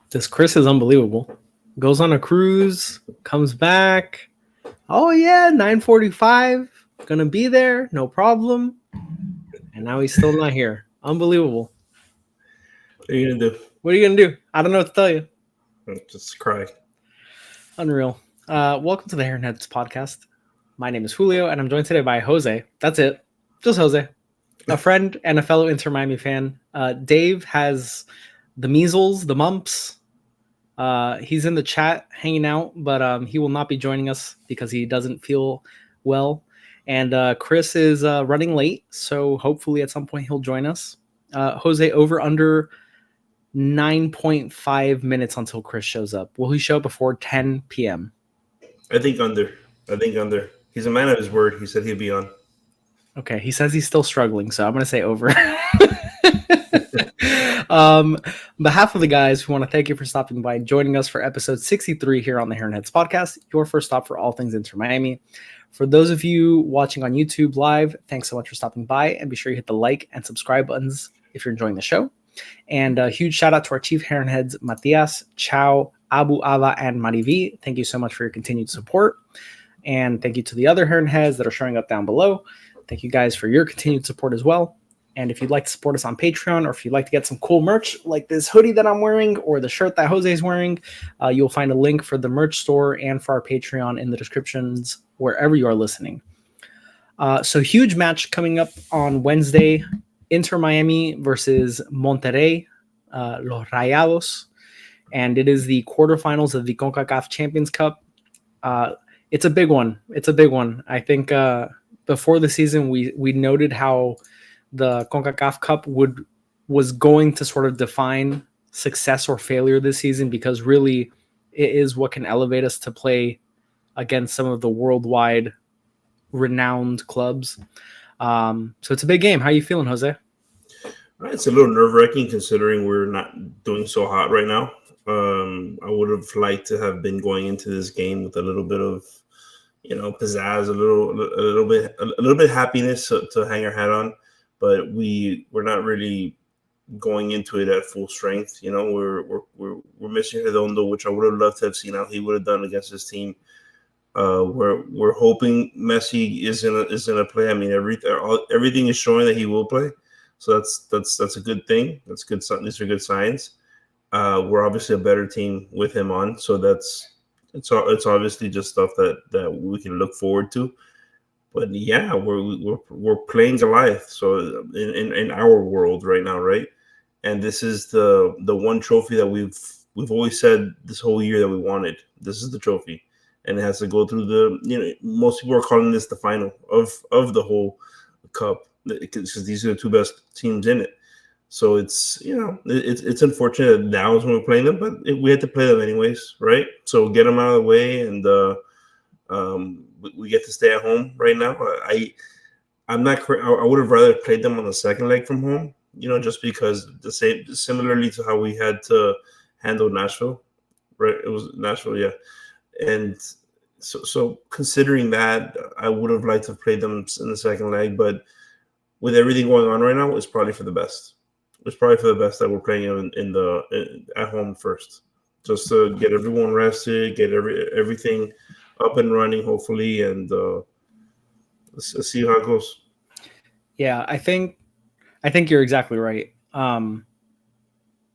This Chris is unbelievable. Goes on a cruise, comes back. Oh yeah, 9:45. Gonna be there, no problem. And now he's still not here. Unbelievable. What are you gonna do? What are you gonna do? I don't know what to tell you. Just cry. Unreal. Welcome to the Herons podcast. My name is Julio, and I'm joined today by Jose. That's it. Just Jose. A friend and a fellow Inter Miami fan. Dave has the measles, the mumps. He's in the chat hanging out, but he will not be joining us because he doesn't feel well. And Chris is running late, so hopefully at some point he'll join us. Jose, over under 9.5 minutes until Chris shows up. Will he show up before 10 p.m.? I think under. He's a man of his word. He said he'd be on. Okay, he says he's still struggling, so I'm going to say over. On behalf of the guys, we want to thank you for stopping by and joining us for episode 63 here on the Herons podcast, your first stop for all things Inter Miami. For those of you watching on YouTube live, thanks so much for stopping by, and be sure you hit the like and subscribe buttons if you're enjoying the show. And a huge shout out to our chief Heron heads, Matias, Chow, Abu Ava, and Marivi. Thank you so much for your continued support. And thank you to the other Heron heads that are showing up down below. Thank you guys for your continued support as well. And if you'd like to support us on Patreon, or if you'd like to get some cool merch like this hoodie that I'm wearing or the shirt that Jose is wearing, you'll find a link for the merch store and for our Patreon in the descriptions wherever you are listening. So huge match coming up on Wednesday. Inter Miami versus Monterrey, Los Rayados. And it is the quarterfinals of the CONCACAF Champions Cup. It's a big one. I think before the season, we noted how the CONCACAF Cup was going to sort of define success or failure this season, because really it is what can elevate us to play against some of the worldwide renowned clubs. So it's a big game. How are you feeling, Jose? It's a little nerve-wracking considering we're not doing so hot right now. I would have liked to have been going into this game with a little bit of, pizzazz, a little bit happiness to hang our hat on. But we're not really going into it at full strength. We're missing Redondo, which I would have loved to have seen how he would have done against his team. We're hoping Messi is gonna play. I mean, everything is showing that he will play, so that's a good thing. That's good. These are good signs. We're obviously a better team with him on, so it's obviously just stuff that we can look forward to. But yeah, we're playing Goliath. So in our world right now, right? And this is the one trophy that we've always said this whole year that we wanted. This is the trophy, and it has to go through most people are calling this the final of the whole cup, because these are the two best teams in it. So it's unfortunate that now is when we're playing them, but we had to play them anyways, right? So get them out of the way, and we get to stay at home right now. I'm not. I would have rather played them on the second leg from home, just because similarly to how we had to handle Nashville, right? It was Nashville, yeah. And so considering that, I would have liked to have played them in the second leg, but with everything going on right now, it's probably for the best. It's probably for the best that we're playing at home first, just to get everyone rested, get everything up and running, hopefully, and let's see how it goes. Yeah, I think you're exactly right.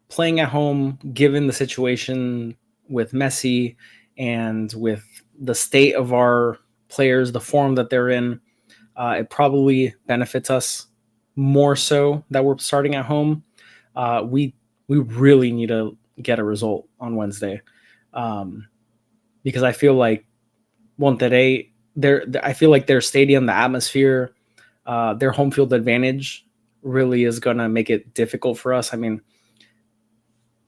Playing at home, given the situation with Messi and with the state of our players, the form that they're in, it probably benefits us more so that we're starting at home. We really need to get a result on Wednesday, because I feel like Monterrey, I feel like their stadium, the atmosphere, their home field advantage really is going to make it difficult for us. I mean,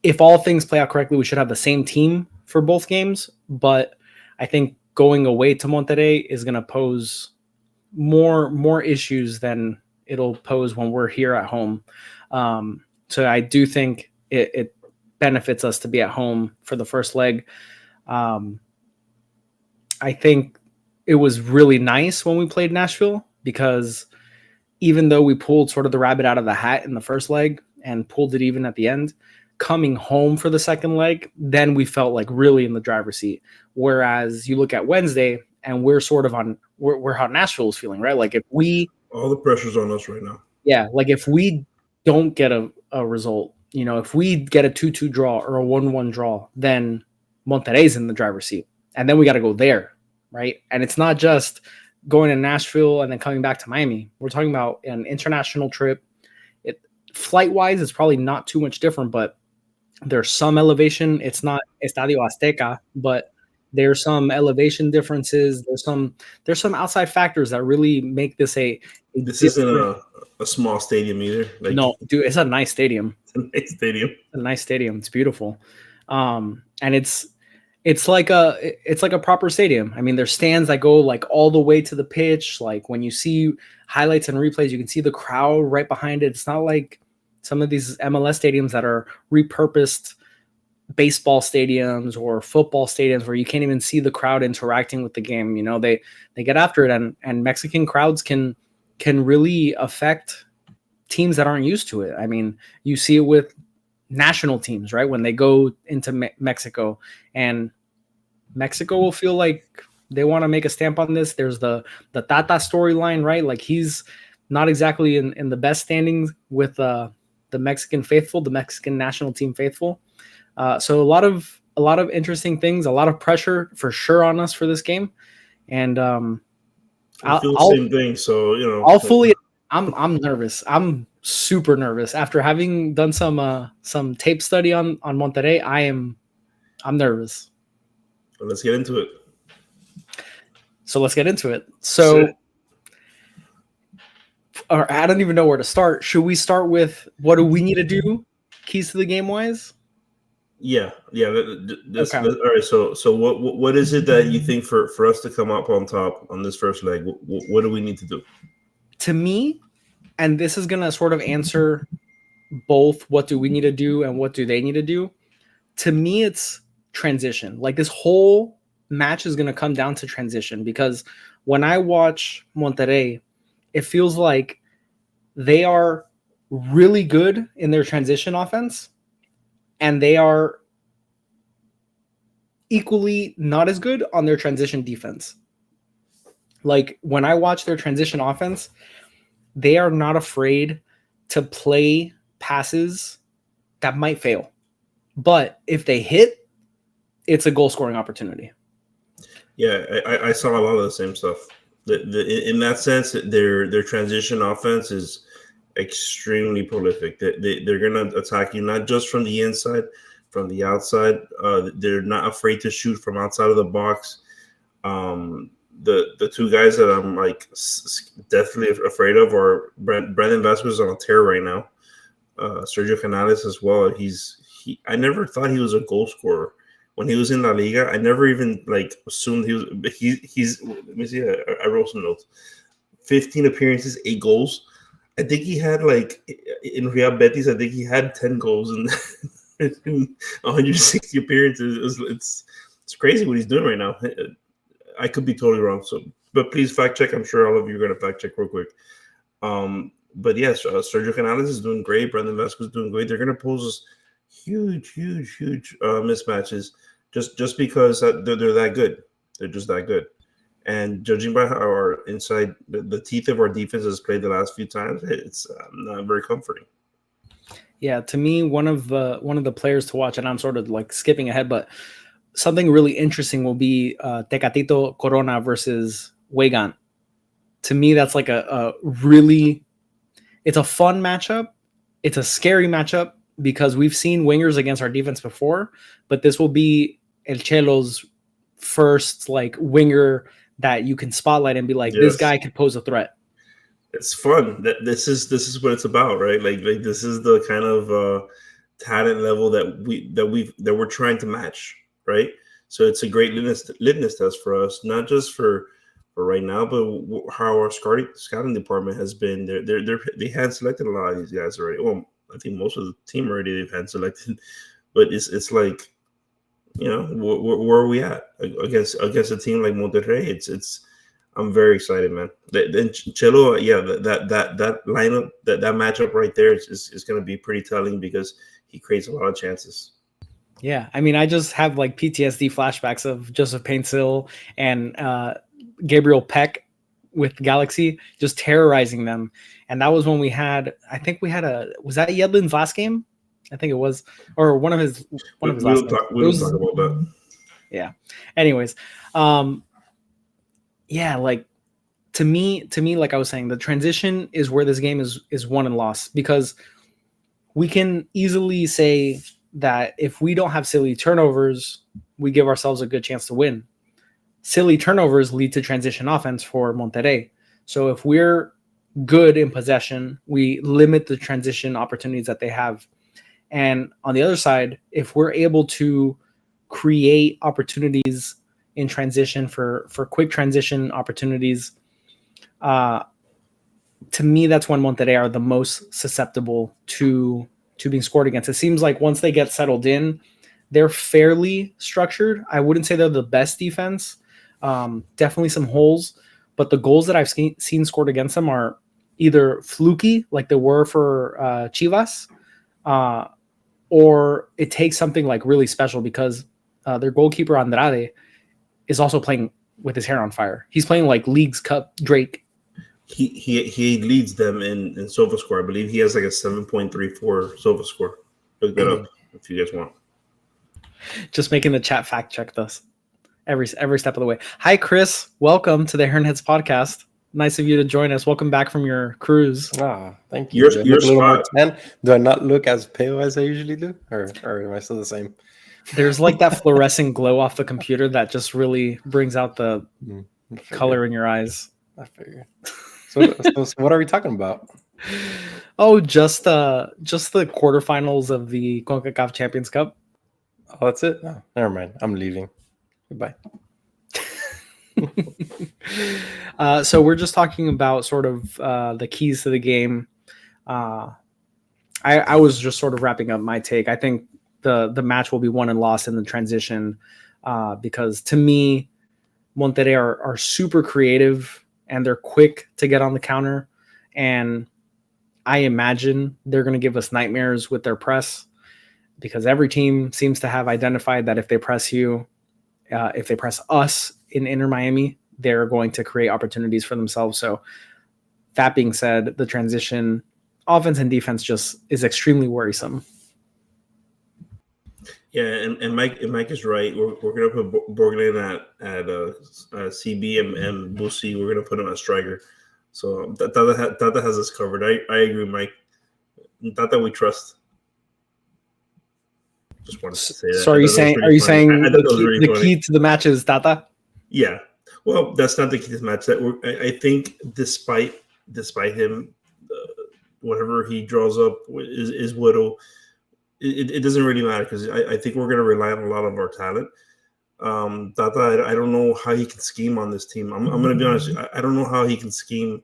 if all things play out correctly, we should have the same team for both games, but I think going away to Monterrey is going to pose more issues than it'll pose when we're here at home. So I do think it benefits us to be at home for the first leg. I think it was really nice when we played Nashville because even though we pulled sort of the rabbit out of the hat in the first leg and pulled it even at the end, coming home for the second leg, then we felt like really in the driver's seat. Whereas you look at Wednesday and we're sort of on we're how Nashville is feeling, right? Like if we all the pressure's on us right now. Yeah, like if we don't get a result, if we get a 2-2 draw or a 1-1 draw, then Monterrey's in the driver's seat. And then we got to go there, right? And it's not just going to Nashville and then coming back to Miami. We're talking about an international trip. Flight-wise, it's probably not too much different, but there's some elevation. It's not Estadio Azteca, but there's some elevation differences. There's some outside factors that really make this this isn't a small stadium either. Like, no, dude, it's a nice stadium. It's a nice stadium. It's a nice stadium. It's beautiful, and it's like a proper stadium. I mean, there's stands that go like all the way to the pitch. Like when you see highlights and replays, you can see the crowd right behind it. It's not like some of these MLS stadiums that are repurposed baseball stadiums or football stadiums where you can't even see the crowd interacting with the game. They get after it, and Mexican crowds can really affect teams that aren't used to it. I mean, you see it with national teams, right? When they go into Mexico, and Mexico will feel like they want to make a stamp on this. There's the Tata storyline, right? Like he's not exactly in the best standings with the Mexican faithful, the Mexican national team faithful. So a lot of interesting things, a lot of pressure for sure on us for this game. And I feel the same thing. So I'm nervous. I'm super nervous after having done some tape study on Monterrey. I'm nervous. Well, let's get into it. So or I don't even know where to start. Should we start with what do we need to do? Keys to the game wise? Yeah. Okay. All right. So what is it that you think for us to come up on top on this first leg? What do we need to do? To me, and this is going to sort of answer both what do we need to do and what do they need to do. To me, it's transition. Like this whole match is going to come down to transition because when I watch Monterrey, it feels like they are really good in their transition offense and they are equally not as good on their transition defense. Like when I watch their transition offense, they are not afraid to play passes that might fail. But if they hit, it's a goal scoring opportunity. Yeah, I saw a lot of the same stuff. In that sense, their transition offense is extremely prolific. They're going to attack you not just from the inside, from the outside. They're not afraid to shoot from outside of the box. The two guys that I'm like definitely afraid of are Brandon Vasquez on a tear right now. Sergio Canales as well. I never thought he was a goal scorer when he was in La Liga. I never even like assumed he was. He's. Let me see. I wrote some notes. 15 appearances, 8 goals. I think he had like in Real Betis. I think he had 10 goals in 160 appearances. It's crazy what he's doing right now. I could be totally wrong. So, but please fact check. I'm sure all of you are going to fact check real quick. But yes, Sergio Canales is doing great. Brandon Vasquez is doing great. They're going to pose us huge mismatches just because they're that good. They're just that good. And judging by how our inside, the teeth of our defense has played the last few times, it's not very comforting. Yeah, to me, one of the players to watch, and I'm sort of like skipping ahead, but something really interesting will be Tecatito Corona versus Weigand. To me, that's like it's a fun matchup. It's a scary matchup because we've seen wingers against our defense before, but this will be El Chelo's first like winger that you can spotlight and be like, yes, this guy could pose a threat. It's fun. This is what it's about, right? Like this is the kind of talent level that we're trying to match, right? So it's a great litmus test for us, not just for right now, but how our scouting department has been. They had selected a lot of these guys already. Well, I think most of the team already they've had selected, but it's like, where are we at against a team like Monterrey? It's I'm very excited, man. Then Chelo, yeah, that lineup, that matchup right there is going to be pretty telling because he creates a lot of chances. Yeah, I mean, I just have like PTSD flashbacks of Joseph Paintsill and Gabriel Peck with Galaxy just terrorizing them, and that was when I think we had was that Yedlin's last game? I think it was, or one of his last games. We don't talk about that. Yeah. Anyways, yeah, like to me, like I was saying, the transition is where this game is won and lost, because we can easily say that if we don't have silly turnovers, we give ourselves a good chance to win. Silly turnovers lead to transition offense for Monterrey. So if we're good in possession, we limit the transition opportunities that they have. And on the other side, if we're able to create opportunities in transition for quick transition opportunities, to me, that's when Monterrey are the most susceptible to being scored against. It seems like once they get settled in, they're fairly structured. I wouldn't say they're the best defense. Definitely some holes, but the goals that I've seen scored against them are either fluky, like they were for Chivas, or it takes something like really special, because their goalkeeper Andrade is also playing with his hair on fire. He's playing like League's Cup Drake. He leads them in SofaScore. I believe he has like a 7.34 SofaScore. Look that up if you guys want. Just making the chat fact check this every step of the way. Hi, Chris. Welcome to the Herons podcast. Nice of you to join us. Welcome back from your cruise. Thank you. Your a little more tan? Do I not look as pale as I usually do, or am I still the same? There's like that fluorescent glow off the computer that just really brings out the color in your eyes. I figure. So what are we talking about? Oh, just the quarterfinals of the CONCACAF Champions Cup. Oh, that's it? No, never mind. I'm leaving. Goodbye. So we're just talking about sort of the keys to the game. I was just sort of wrapping up my take. I think the match will be won and lost in the transition, because to me, Monterrey are super creative and they're quick to get on the counter. And I imagine they're going to give us nightmares with their press, because every team seems to have identified that if they press you, if they press us in Inter Miami, they're going to create opportunities for themselves. So that being said, the transition offense and defense just is extremely worrisome. Yeah, and Mike is right. We're gonna put Borglin at CB and Busi. We're gonna put him at striker. So Tata has us covered. I agree, Mike. Tata we trust. Just wanted to say that. So are you saying the key to the match is Tata? Yeah. Well, that's not the key to the match. I think despite him, whatever he draws up is Widow. It doesn't really matter, because I think we're going to rely on a lot of our talent. Tata, I don't know how he can scheme on this team. I'm going to be honest. I don't know how he can scheme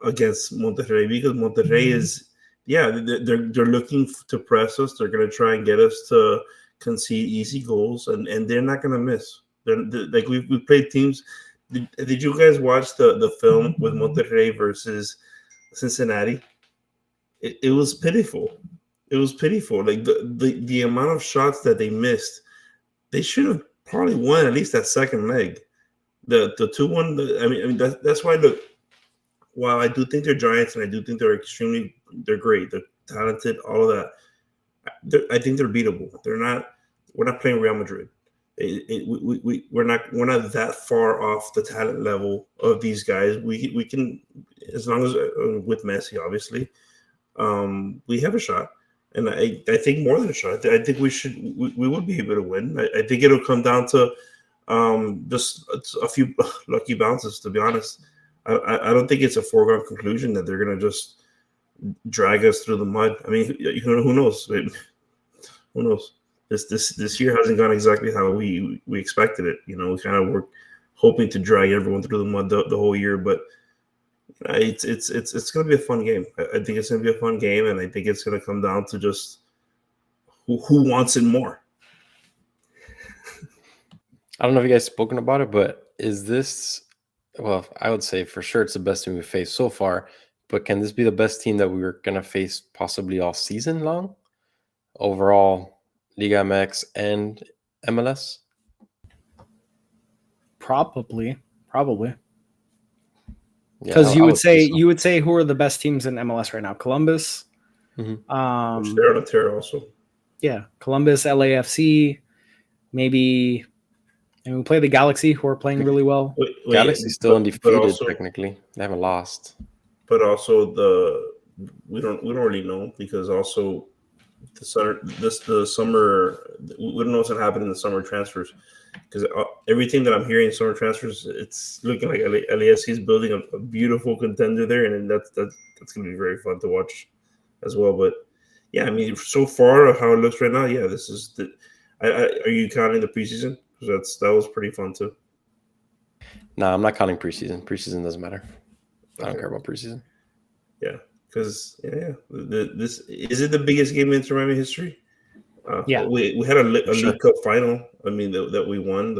against Monterrey, because Monterrey is, they're looking to press us. They're going to try and get us to concede easy goals, and they're not going to miss. Like we played teams. Did you guys watch the film with Monterrey versus Cincinnati? It was pitiful. It was pitiful. Like the amount of shots that they missed, they should have probably won at least that second leg. The 2-1. I mean that's why. Look, while I do think they're giants and I do think they're great, they're talented, all of that. I think they're beatable. We're not playing Real Madrid. We're not that far off the talent level of these guys. We can, as long as with Messi, obviously, we have a shot. And I think more than a shot. I think we would be able to win. I think it'll come down to just a few lucky bounces, to be honest. I don't think it's a foregone conclusion that they're going to just drag us through the mud. I mean, who knows? Who knows? This year hasn't gone exactly how we expected it. We kind of were hoping to drag everyone through the mud the whole year, but It's going to be a fun game. I think it's going to be a fun game, and I think it's going to come down to just who wants it more. I don't know if you guys spoken about it, but is this? Well, I would say for sure it's the best team we've faced so far. But can this be the best team that we're gonna face possibly all season long? Overall, Liga MX and MLS? Probably. Yeah, Because you I would say say who are the best teams in MLS right now? Columbus. Mhm. Which they're on a tear also. Yeah, Columbus, LAFC, maybe. And we play the Galaxy, who are playing really well. Galaxy's still undefeated technically. They haven't lost. But also we don't really know, because also the summer we don't know what's gonna happen in the summer transfers, because everything that I'm hearing summer transfers, it's looking like LAFC is building a beautiful contender there, and that's gonna be very fun to watch as well. But yeah, I mean, so far how it looks right now, yeah, this is the. Are you counting the preseason? Because that was pretty fun too. No, I'm not counting preseason. Preseason doesn't matter. I don't care about preseason. Yeah, because this is it the biggest game in Inter Miami history. Yeah, we had a League Cup final. I mean that we won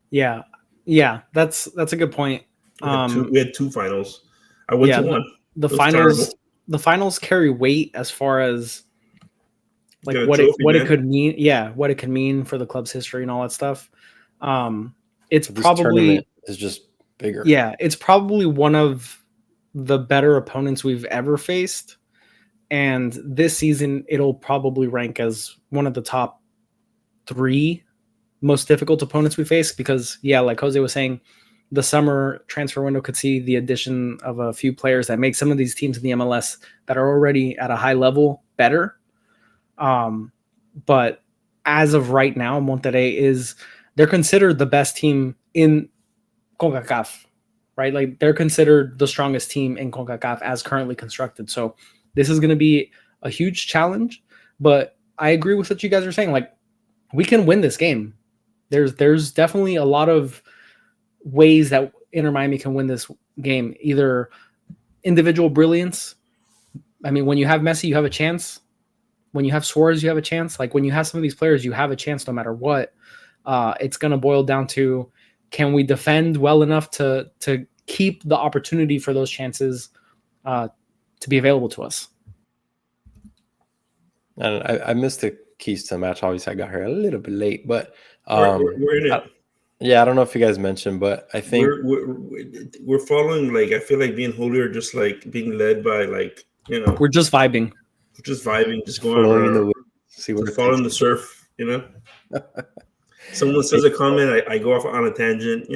yeah. That's a good point. We had two finals. I went to one. The finals carry weight as far as like what it could mean. Yeah, what it could mean for the club's history and all that stuff. It's This probably tournament is just bigger. Yeah, it's probably one of the better opponents we've ever faced. And this season, it'll probably rank as one of the top 3 most difficult opponents we face because, yeah, like Jose was saying, the summer transfer window could see the addition of a few players that make some of these teams in the MLS that are already at a high level better. But as of right now, Monterrey they're considered the best team in CONCACAF, right? Like they're considered the strongest team in CONCACAF as currently constructed. So this is going to be a huge challenge, but I agree with what you guys are saying. Like we can win this game. There's definitely a lot of ways that Inter Miami can win this game. Either individual brilliance. I mean, when you have Messi, you have a chance. When you have Suarez, you have a chance. Like when you have some of these players, you have a chance no matter what. It's going to boil down to, can we defend well enough to keep the opportunity for those chances to be available to us? And I missed the keys to the match. Obviously, I got here a little bit late, but we're in it. I don't know if you guys mentioned, but I think we're following. Like I feel like being Julio, just like being led by we're just vibing, just going around, following the surf. Someone says a comment, I go off on a tangent.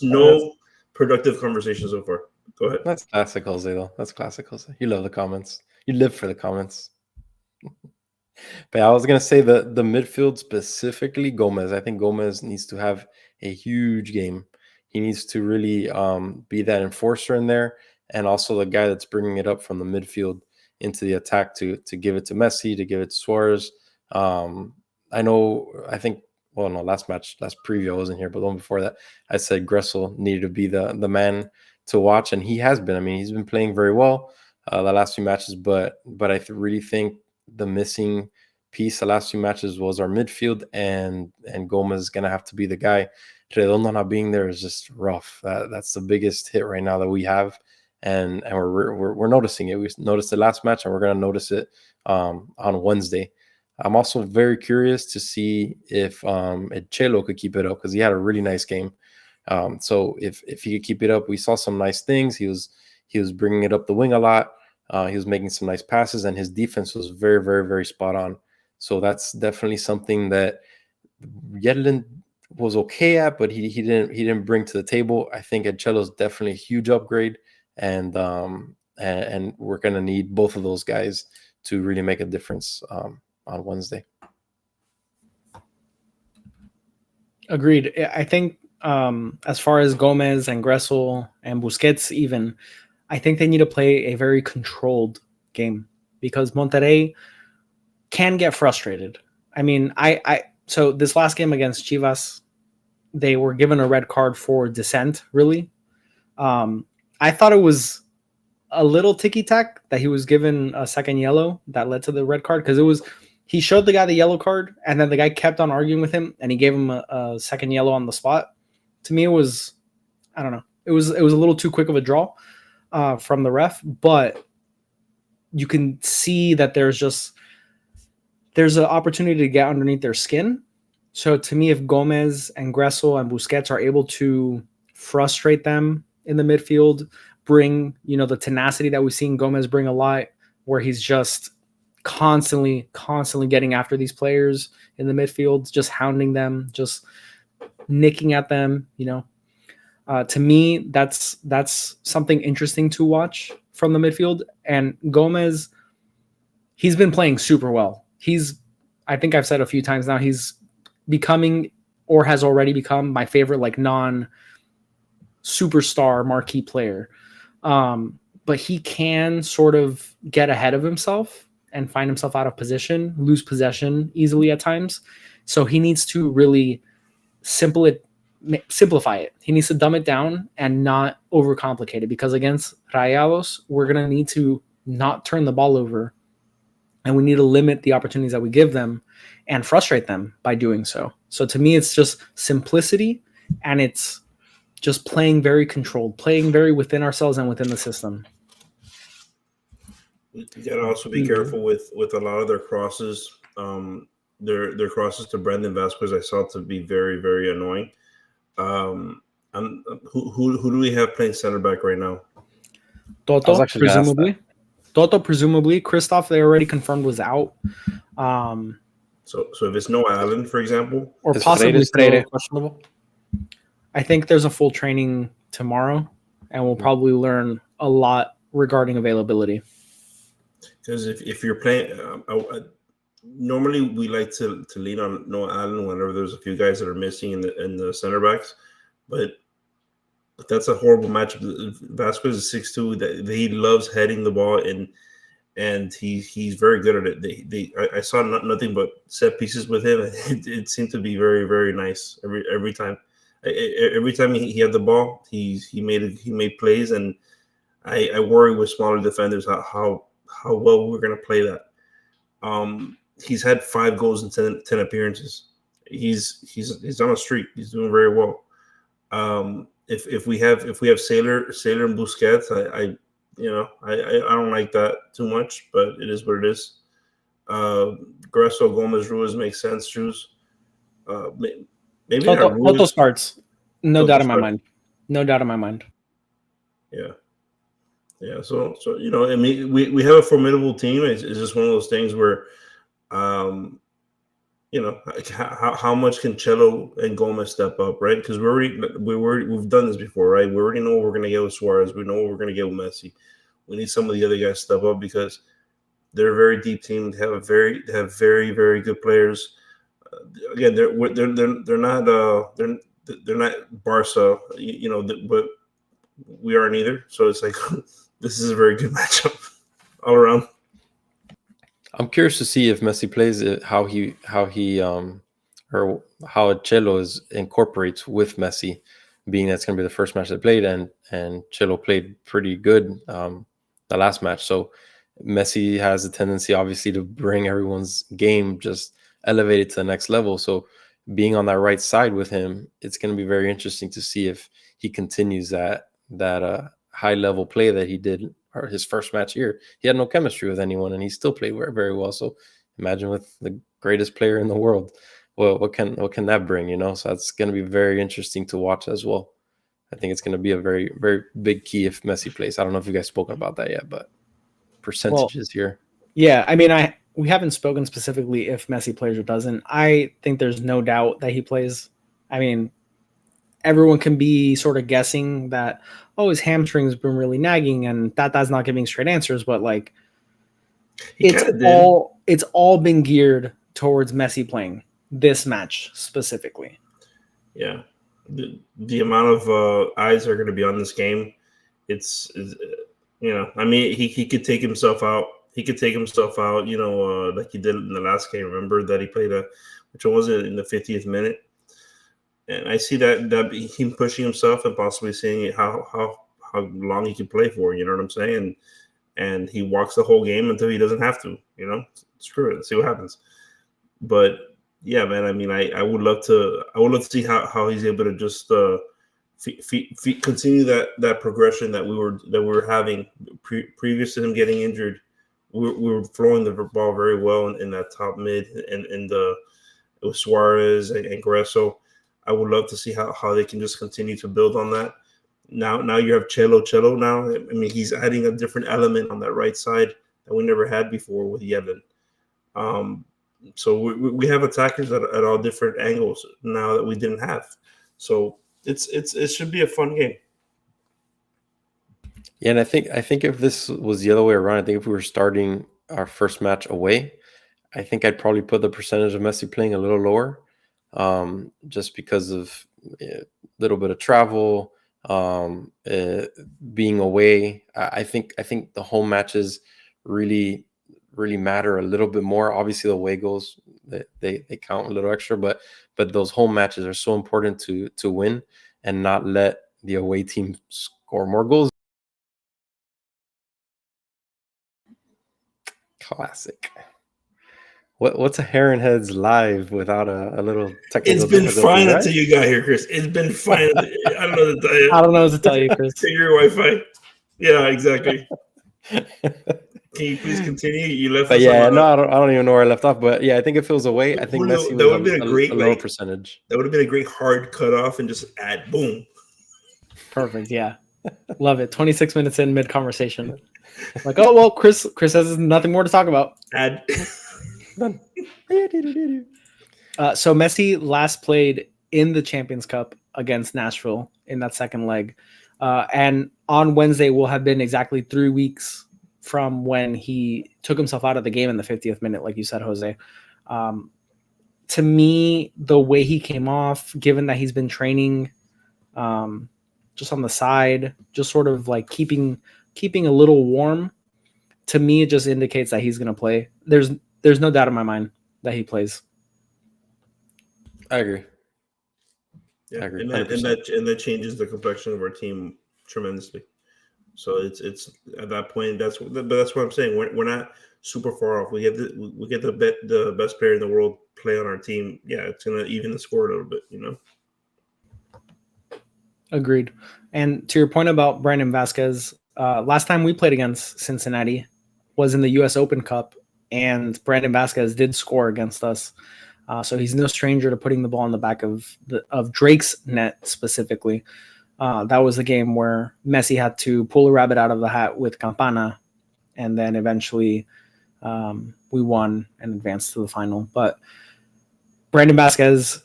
No productive conversation so far. Go ahead. That's classic Jose, though. That's classic Jose. You love the comments. You live for the comments. But I was gonna say the midfield, specifically Gomez. I think Gomez needs to have a huge game. He needs to really be that enforcer in there, and also the guy that's bringing it up from the midfield into the attack to give it to Messi, to give it to Suarez. Last preview I wasn't here, but the one before that, I said Gressel needed to be the man to watch, and he has been. I mean, he's been playing very well the last few matches, but I really think the missing piece the last few matches was our midfield, and Gomez is gonna have to be the guy. Redondo not being there is just rough. That's the biggest hit right now that we have, and we're noticing it. We noticed it last match, and we're gonna notice it on Wednesday. I'm also very curious to see if Chelo could keep it up, because he had a really nice game. So if he could keep it up, we saw some nice things. He was bringing it up the wing a lot. He was making some nice passes, and his defense was very, very, very spot on. So that's definitely something that Yedlin was okay at, but he didn't bring to the table. I think Ancelo's definitely a huge upgrade, and we're gonna need both of those guys to really make a difference on Wednesday. Agreed. I think as far as Gomez and Gressel and Busquets, even, I think they need to play a very controlled game, because Monterrey can get frustrated. I mean, so this last game against Chivas, they were given a red card for dissent, really. I thought it was a little ticky-tack that he was given a second yellow that led to the red card, because he showed the guy the yellow card, and then the guy kept on arguing with him, and he gave him a second yellow on the spot. To me, it was, I don't know, it was a little too quick of a draw from the ref, but you can see that there's an opportunity to get underneath their skin. So to me, if Gomez and Gressel and Busquets are able to frustrate them in the midfield, bring, the tenacity that we've seen Gomez bring a lot, where he's just constantly getting after these players in the midfield, just hounding them, just nicking at them, to me, that's something interesting to watch from the midfield. And Gomez, he's been playing super well. I think I've said a few times now, he's becoming, or has already become, my favorite non-superstar marquee player. But he can sort of get ahead of himself and find himself out of position, lose possession easily at times. So he needs to really simplify it. He needs to dumb it down and not overcomplicate it, because against Rayados, we're going to need to not turn the ball over, and we need to limit the opportunities that we give them and frustrate them by doing so. So to me, it's just simplicity, and it's just playing very controlled, playing very within ourselves and within the system. You got to also be careful with a lot of their crosses. Their crosses to Brandon Vasquez, I saw to be very, very annoying. Who do we have playing center back right now? Toto, presumably. Christoph, they already confirmed, was out. So if it's no Allen, for example, or possibly Freire, questionable. I think there's a full training tomorrow, and we'll probably learn a lot regarding availability. Because if you're playing, normally we like to lean on Noah Allen whenever there's a few guys that are missing in the center backs, but that's a horrible matchup. Vasquez is 6'2", that he loves heading the ball, and he's very good at it. I saw nothing but set pieces with him. It seemed to be very, very nice every time. Every time he had the ball, he made plays, and I worry with smaller defenders how well we're going to play that. He's had 5 goals in 10 appearances. He's on a streak. He's doing very well. If we have Sailor and Busquets, I don't like that too much, but it is what it is. Gressel, Gomez, Ruiz makes sense. Shoes. Maybe Toto starts. No doubt in my mind. No doubt in my mind. Yeah. So I mean, we have a formidable team. It's just one of those things where, how much can Cello and Gomez step up, right? Because we've done this before, right? We already know what we're gonna get with Suarez. We know what we're gonna get with Messi. We need some of the other guys to step up, because they're a very deep team. They have very, very good players. Again, they're not Barca, but we aren't either. So it's like this is a very good matchup all around. I'm curious to see if Messi plays it, how Cello incorporates with Messi, being that's going to be the first match they played, and Cello played pretty good the last match. So Messi has a tendency, obviously, to bring everyone's game just elevated to the next level. So being on that right side with him, it's going to be very interesting to see if he continues that high level play that he did or his first match here. He had no chemistry with anyone, and he still played very, very well. So imagine with the greatest player in the world, well, what can that bring? So that's going to be very interesting to watch as well. I think it's going to be a very, very big key if Messi plays. I don't know if you guys spoken about that yet, but percentages here. Yeah, I mean, we haven't spoken specifically if Messi plays or doesn't. I think there's no doubt that he plays. I mean, everyone can be sort of guessing that, his hamstring's been really nagging, and that's not giving straight answers, but it's all been geared towards Messi playing this match specifically. Yeah. The amount of eyes are going to be on this game. It's I mean, he could take himself out. He could take himself out, like he did in the last game. Remember that he played which one was it, in the 50th minute? And I see that him pushing himself and possibly seeing how long he can play for. You know what I'm saying? And he walks the whole game until he doesn't have to. You know, screw it. See what happens. But yeah, man. I mean, I would love to see how he's able to just continue that progression that we were having previous to him getting injured. We were throwing the ball very well in that top mid and it was Suarez and Gresso. I would love to see how they can just continue to build on that. Now you have Chelo now. I mean, he's adding a different element on that right side that we never had before with Yedlin. So we have attackers at all different angles now that we didn't have. So it should be a fun game. Yeah, and I think if this was the other way around, I think if we were starting our first match away, I think I'd probably put the percentage of Messi playing a little lower, just because of a little bit of travel, being away. I think the home matches really matter a little bit more. Obviously, the away goals they count a little extra, but those home matches are so important to win and not let the away team score more goals. Classic. What's a Heron Heads live without a little technical? It's been fine until you got here, Chris. It's been fine. I don't know what to tell you. I don't know what to tell you, Chris. Take your Wi-Fi. Yeah, exactly. Can you please continue? You left. But yeah, no, I don't even know where I left off. But yeah, I think if it was away, I think Messi that would have been a great lower percentage. That would have been a great hard cutoff and just add boom. Perfect. Yeah, love it. 26 minutes in mid conversation. Like, oh well, Chris has nothing more to talk about. Add. So Messi last played in the Champions Cup against Nashville in that second leg. And on Wednesday will have been exactly 3 weeks from when he took himself out of the game in the 50th minute, like you said, Jose. To me, the way he came off, given that he's been training just on the side, just sort of like keeping a little warm, to me, it just indicates that he's going to play. There's no doubt in my mind that he plays. I agree. Yeah, and that changes the complexion of our team tremendously. So it's at that point. That's what I'm saying. We're not super far off. We get the best player in the world play on our team. Yeah, it's gonna even the score a little bit. You know. Agreed. And to your point about Brandon Vasquez, last time we played against Cincinnati was in the U.S. Open Cup, and Brandon Vasquez did score against us. So he's no stranger to putting the ball in the back of Drake's net specifically. That was the game where Messi had to pull a rabbit out of the hat with Campana, and then eventually we won and advanced to the final. But Brandon Vasquez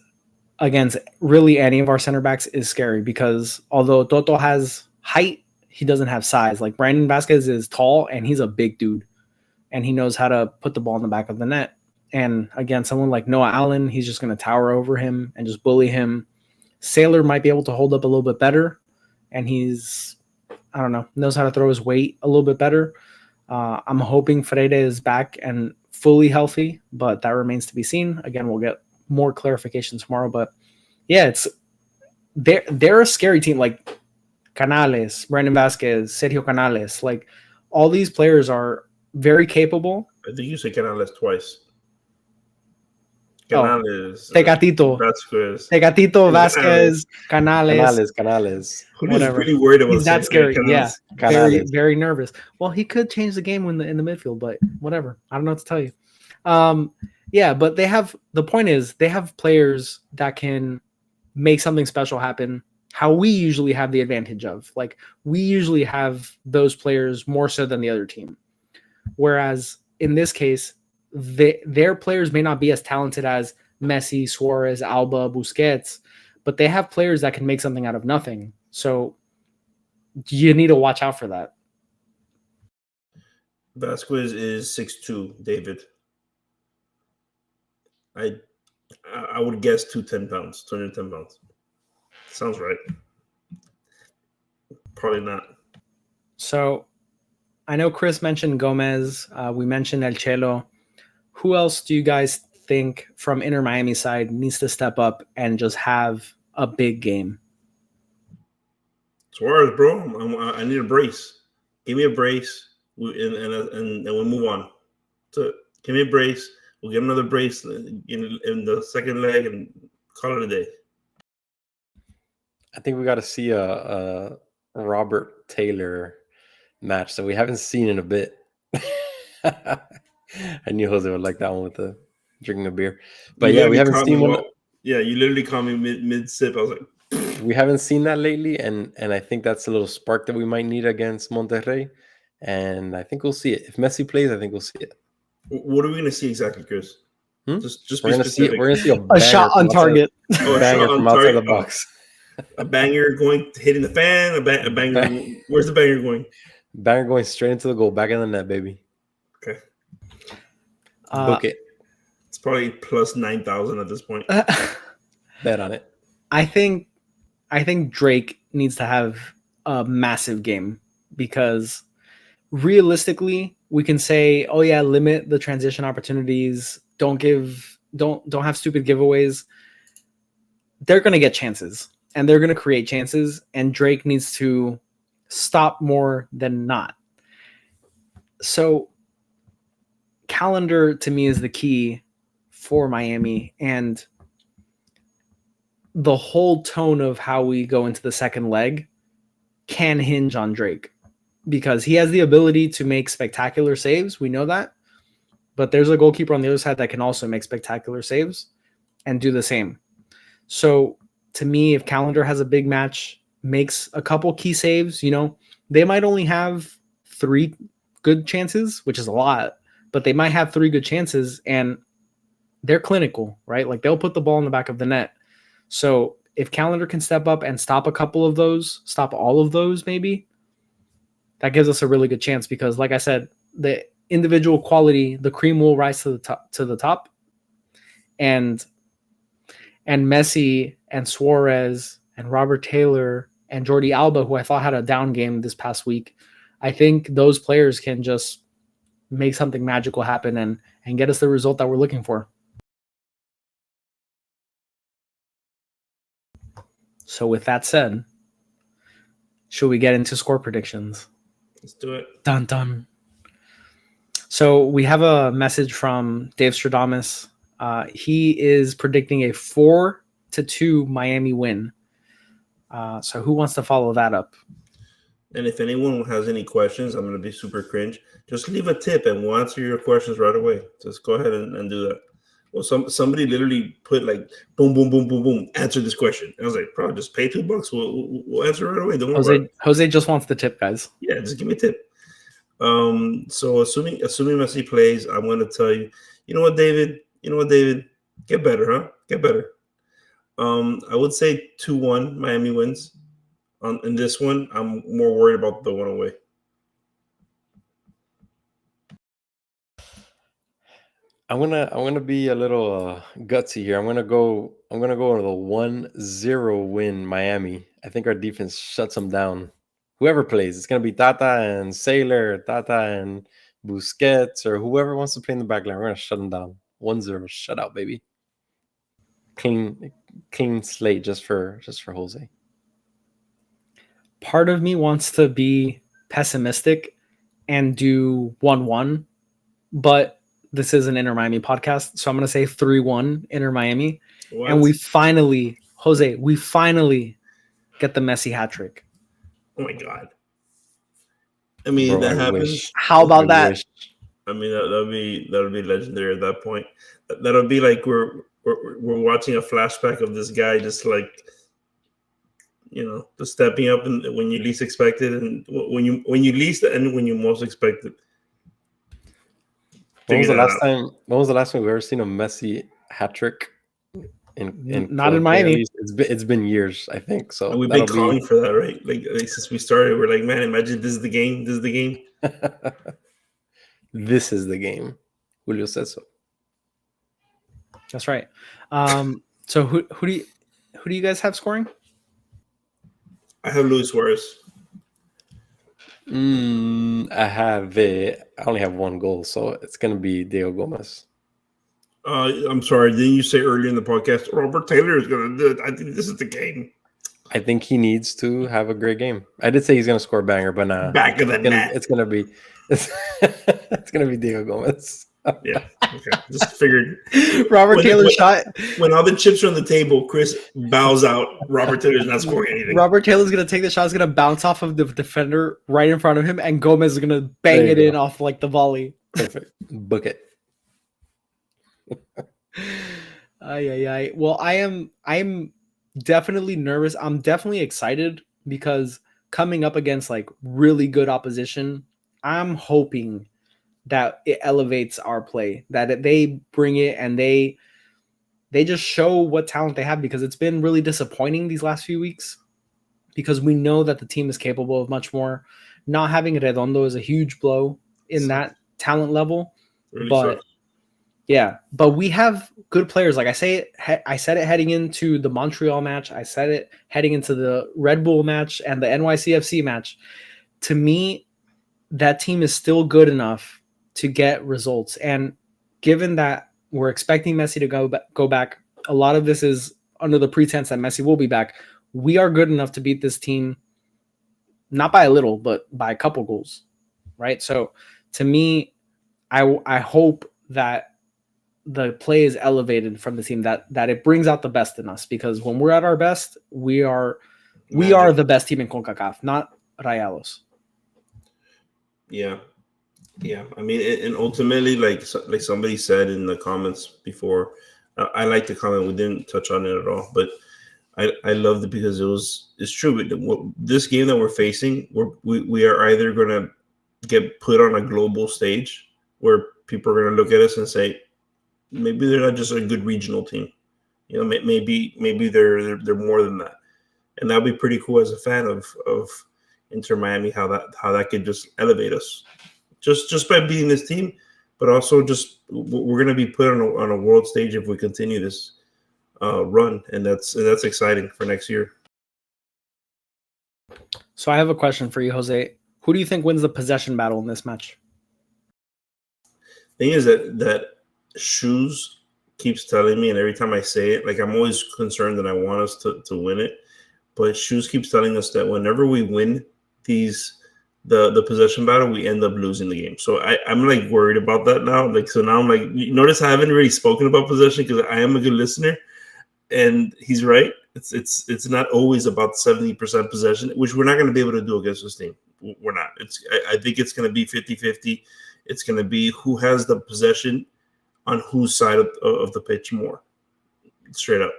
against really any of our center backs is scary because although Toto has height, he doesn't have size. Like Brandon Vasquez is tall and he's a big dude, and he knows how to put the ball in the back of the net. And again, someone like Noah Allen, he's just going to tower over him and just bully him. Sailor might be able to hold up a little bit better, and he's, I don't know, knows how to throw his weight a little bit better. I'm hoping Freire is back and fully healthy, but that remains to be seen. Again, we'll get more clarification tomorrow. But yeah, they're a scary team. Like Canales, Brandon Vasquez, Sergio Canales, like all these players are very capable. I think you said Canales twice. Canales, Tecatito, Vasquez, Canales. Who's really worried about? He's that scary. Canales. Yeah, very, very nervous. Well, he could change the game in the midfield, but whatever. I don't know what to tell you. Yeah, but the point is they have players that can make something special happen. How we usually have the advantage of, like we usually have those players more so than the other team. Whereas in this case, their players may not be as talented as Messi, Suarez, Alba, Busquets, but they have players that can make something out of nothing. So you need to watch out for that. Vasquez is 6'2", David. I would guess 210 pounds, 210 pounds. Sounds right. Probably not. So I know Chris mentioned Gomez. We mentioned El Chelo. Who else do you guys think from Inter Miami side needs to step up and just have a big game? Suarez, bro. I need a brace. Give me a brace, and we'll move on. So give me a brace. We'll get another brace in the second leg and call it a day. I think we got to see a Robert Taylor match that we haven't seen in a bit. I knew Jose would like that one with the drinking a beer. But yeah, we haven't seen one. Yeah, you literally caught me mid sip. I was like, we haven't seen that lately, and I think that's a little spark that we might need against Monterrey. And I think we'll see it. If Messi plays, I think we'll see it. What are we going to see exactly, Chris? Just we're be specific. We're going to see a shot on target. A banger from outside the box. A banger hitting the fan. A banger. Where's the banger going? Banger going straight into the goal, back in the net, baby. Okay. Book it. It's probably plus 9,000 at this point. Bet on it. I think Drake needs to have a massive game, because realistically, we can say, oh yeah, limit the transition opportunities. Don't have stupid giveaways. They're going to get chances, and they're going to create chances, and Drake needs to stop more than not. So calendar to me is the key for Miami, and the whole tone of how we go into the second leg can hinge on Drake, because he has the ability to make spectacular saves. We know that, but there's a goalkeeper on the other side that can also make spectacular saves and do the same. So to me, if Calendar has a big match, makes a couple key saves, they might only have 3 good chances, which is a lot, but they might have 3 good chances, and they're clinical, right? Like, they'll put the ball in the back of the net. So if Calendar can step up and stop a couple of those, stop all of those, maybe, that gives us a really good chance, because like I said, the individual quality, the cream will rise to the top. And Messi and Suarez and Robert Taylor and Jordi Alba, who I thought had a down game this past week, I think those players can just make something magical happen and get us the result that we're looking for. So with that said, should we get into score predictions? Let's do it. Dun dun. So we have a message from Dave Stradamus. He is predicting a 4-2 Miami win. So who wants to follow that up? And if anyone has any questions, I'm going to be super cringe. Just leave a tip and we'll answer your questions right away. Just go ahead and do that. Well, somebody literally put like, boom, boom, boom, boom, boom, answer this question. And I was like, bro, just pay $2. We'll answer right away. Don't worry about it. Jose just wants the tip, guys. Yeah, just give me a tip. So assuming Messi plays, I'm going to tell you, you know what, David? Get better, huh? Get better. I would say 2-1 Miami wins. In this one, I'm more worried about the one away. I'm gonna be a little gutsy here. I'm gonna go with a 1-0 win Miami. I think our defense shuts them down. Whoever plays, it's gonna be Tata and Saylor, Tata and Busquets, or whoever wants to play in the back line. We're gonna shut them down. 1-0 shutout, baby. Clean slate just for Jose. Part of me wants to be pessimistic and do 1-1, but this is an Inter Miami podcast, so I'm going to say 3-1 Inter Miami. What? And we finally get the Messi hat trick. Oh my God. I mean, bro, that happens. How about that? I mean, that'll be legendary at that point. That'll be like we're watching a flashback of this guy just like, just stepping up and when you least expect it, and when you least and when you most expect it. When was the last time we've ever seen a Messi hat trick? Not in Miami. It's been years, I think. So and we've been calling for that, right? Like since we started, we're like, man, imagine this is the game. This is the game. This is the game. Julio says so. That's right. So who do you guys have scoring? I have Luis Suarez. I only have 1 goal, so it's gonna be Diego Gomez. I'm sorry, didn't you say earlier in the podcast Robert Taylor is gonna do it? I think this is the game. I think he needs to have a great game. I did say he's going to score a banger, but nah, Back of the net. it's going to be it's going to be Diego Gomez. Yeah. Okay. Just figured. Robert Taylor's shot. When all the chips are on the table, Chris bows out. Robert Taylor's not scoring anything. Robert Taylor's going to take the shot. It's going to bounce off of the defender right in front of him, and Gomez is going to bang it in off like the volley. Perfect. Book it. Well, I'm definitely nervous. I'm definitely excited because coming up against like really good opposition, I'm hoping that it elevates our play, that they bring it and they just show what talent they have, because it's been really disappointing these last few weeks because we know that the team is capable of much more. Not having Redondo is a huge blow in that talent level, Really but sucks. yeah, but we have good players. Like I said it heading into the Montreal match. I said it heading into the Red Bull match and the NYCFC match. To me, that team is still good enough to get results. And given that we're expecting Messi to go back, a lot of this is under the pretense that Messi will be back. We are good enough to beat this team, not by a little, but by a couple goals, right? So to me, I hope that the play is elevated from the team, that it brings out the best in us, because when we're at our best, we are the best team in CONCACAF, not Rayados. Yeah. Yeah. I mean, and ultimately, like somebody said in the comments before, I like the comment. We didn't touch on it at all, but I loved it because it's true. This game that we're facing, we are either going to get put on a global stage where people are going to look at us and say, maybe they're not just a good regional team. You know, maybe they're more than that, and that'd be pretty cool as a fan of Inter Miami. How that could just elevate us, just by beating this team, but also just we're going to be put on a world stage if we continue this run, and that's exciting for next year. So I have a question for you, Jose. Who do you think wins the possession battle in this match? Thing is that Shoes keeps telling me, and every time I say it, like I'm always concerned that I want us to win it, but Shoes keeps telling us that whenever we win the possession battle, we end up losing the game. So I'm like worried about that now. Like, so now I'm like, you notice I haven't really spoken about possession because I am a good listener, and he's right. It's not always about 70% possession, which we're not going to be able to do against this team. We're not. I think it's going to be 50-50. It's going to be who has the possession on whose side of the pitch more, straight up,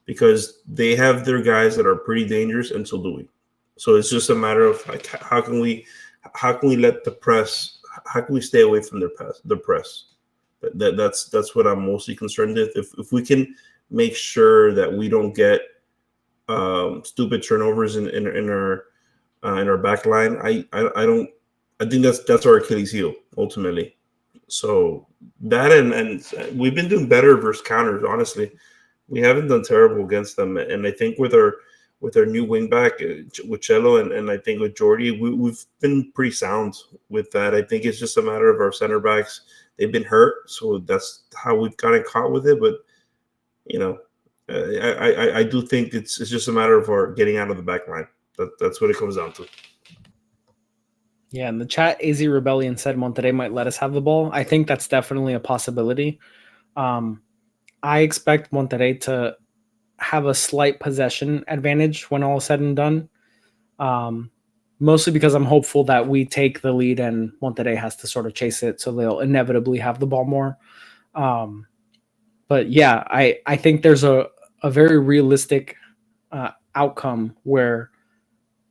because they have their guys that are pretty dangerous, and so do we. So it's just a matter of like how can we let the press, how can we stay away from the press? That's what I'm mostly concerned with. If we can make sure that we don't get stupid turnovers in our back line, I think that's our Achilles heel ultimately. So that and we've been doing better versus counters. Honestly, we haven't done terrible against them. And I think with our new wingback with Cello and I think with Jordi, we've been pretty sound with that. I think it's just a matter of our center backs. They've been hurt, so that's how we've gotten caught with it. But you know, I do think it's just a matter of our getting out of the back line. That's what it comes down to. Yeah, in the chat, AZ Rebellion said Monterrey might let us have the ball. I think that's definitely a possibility. I expect Monterrey to have a slight possession advantage when all is said and done, mostly because I'm hopeful that we take the lead and Monterrey has to sort of chase it, so they'll inevitably have the ball more. But yeah, I think there's a very realistic outcome where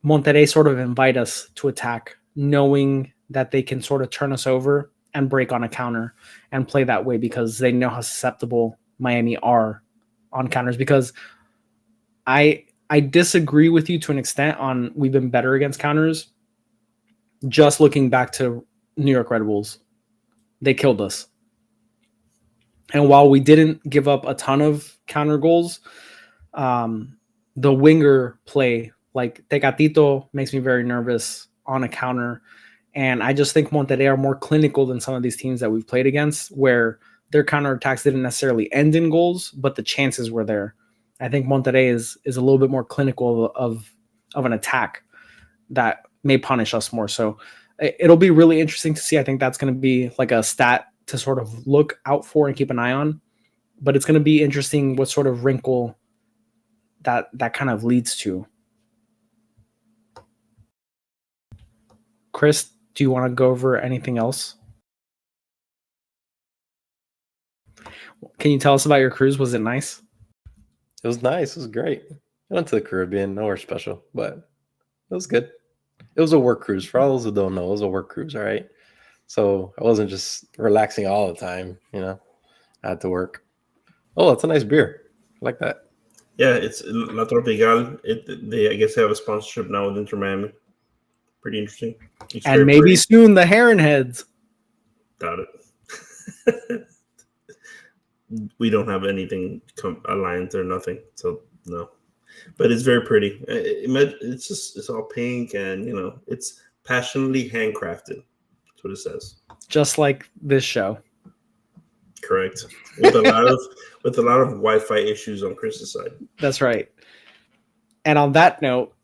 Monterrey sort of invite us to attack, knowing that they can sort of turn us over and break on a counter and play that way because they know how susceptible Miami are on counters. Because I disagree with you to an extent on we've been better against counters. Just looking back to New York Red Bulls, they killed us. And while we didn't give up a ton of counter goals, the winger play, like Tecatito, makes me very nervous on a counter. And I just think Monterrey are more clinical than some of these teams that we've played against, where their counterattacks didn't necessarily end in goals, but the chances were there. I think Monterrey is a little bit more clinical of an attack that may punish us more. So it'll be really interesting to see. I think that's going to be like a stat to sort of look out for and keep an eye on. But it's going to be interesting what sort of wrinkle that kind of leads to. Chris, do you want to go over anything else? Can you tell us about your cruise? Was it nice? It was nice. It was great. I went to the Caribbean, nowhere special, but it was good. It was a work cruise. For all those who don't know, it was a work cruise, all right? So I wasn't just relaxing all the time, I had to work. Oh, that's a nice beer. I like that. Yeah, it's La Tropical. I guess they have a sponsorship now with Inter Miami. Pretty interesting. And maybe soon the Heron Heads. Doubt it. We don't have anything aligned or nothing, so no. But it's very pretty. It's all pink and it's passionately handcrafted. That's what it says. Just like this show. Correct. With a lot of Wi-Fi issues on Chris's side. That's right. And on that note,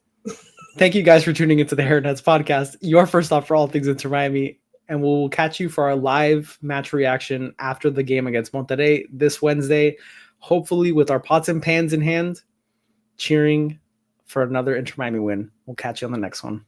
thank you guys for tuning into the Heron Heads podcast, your first stop for all things Inter Miami. And we'll catch you for our live match reaction after the game against Monterrey this Wednesday, hopefully with our pots and pans in hand, cheering for another Inter Miami win. We'll catch you on the next one.